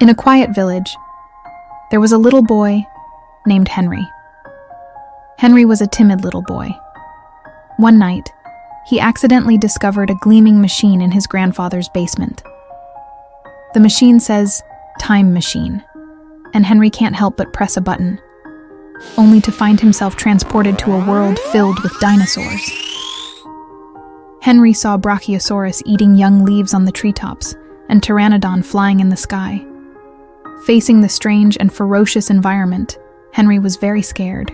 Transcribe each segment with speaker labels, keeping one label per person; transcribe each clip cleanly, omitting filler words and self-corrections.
Speaker 1: In a quiet village, there was a little boy named Henry. Henry was a timid little boy. One night, he accidentally discovered a gleaming machine in his grandfather's basement. The machine says, "Time Machine," and Henry can't help but press a button, only to find himself transported to a world filled with dinosaurs. Henry saw Brachiosaurus eating young leaves on the treetops and Pteranodon flying in the sky. Facing the strange and ferocious environment, Henry was very scared.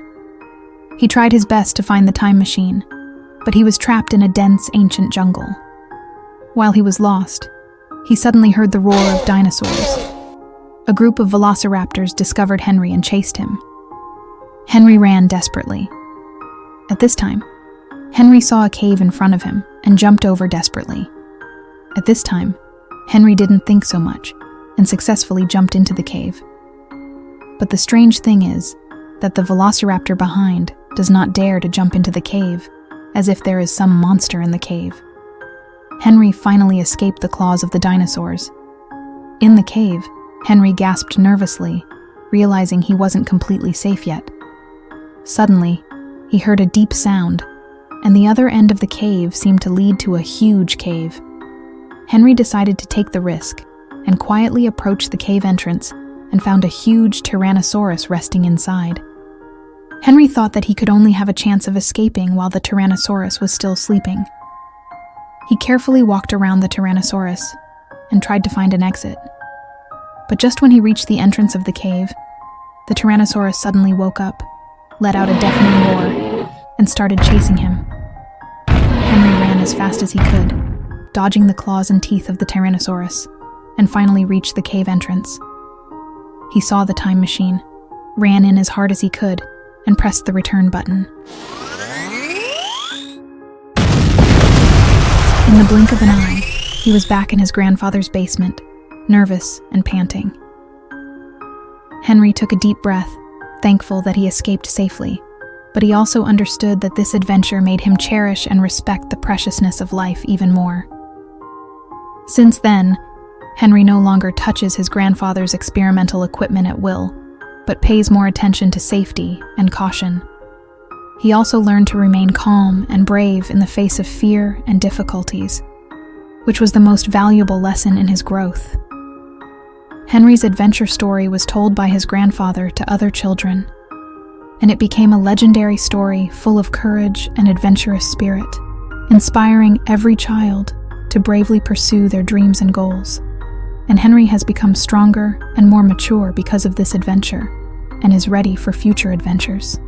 Speaker 1: He tried his best to find the time machine, but he was trapped in a dense, ancient jungle. While he was lost, he suddenly heard the roar of dinosaurs. A group of velociraptors discovered Henry and chased him. Henry ran desperately. At this time, Henry saw a cave in front of him and jumped over desperately. At this time, Henry didn't think so much and successfully jumped into the cave. But the strange thing is that the velociraptor behind does not dare to jump into the cave, as if there is some monster in the cave. Henry finally escaped the claws of the dinosaurs. In the cave, Henry gasped nervously, realizing he wasn't completely safe yet. Suddenly, he heard a deep sound, and the other end of the cave seemed to lead to a huge cave. Henry decided to take the risk and quietly approached the cave entrance and found a huge Tyrannosaurus resting inside. Henry thought that he could only have a chance of escaping while the Tyrannosaurus was still sleeping. He carefully walked around the Tyrannosaurus and tried to find an exit. But just when he reached the entrance of the cave, the Tyrannosaurus suddenly woke up, let out a deafening roar, and started chasing him. Henry ran as fast as he could, dodging the claws and teeth of the Tyrannosaurus, and finally reached the cave entrance. He saw the time machine, ran in as hard as he could, and pressed the return button. In the blink of an eye, he was back in his grandfather's basement, nervous and panting. Henry took a deep breath, thankful that he escaped safely, but he also understood that this adventure made him cherish and respect the preciousness of life even more. Since then, Henry no longer touches his grandfather's experimental equipment at will, but pays more attention to safety and caution. He also learned to remain calm and brave in the face of fear and difficulties, which was the most valuable lesson in his growth. Henry's adventure story was told by his grandfather to other children, and it became a legendary story full of courage and adventurous spirit, inspiring every child to bravely pursue their dreams and goals. And Henry has become stronger and more mature because of this adventure, and is ready for future adventures.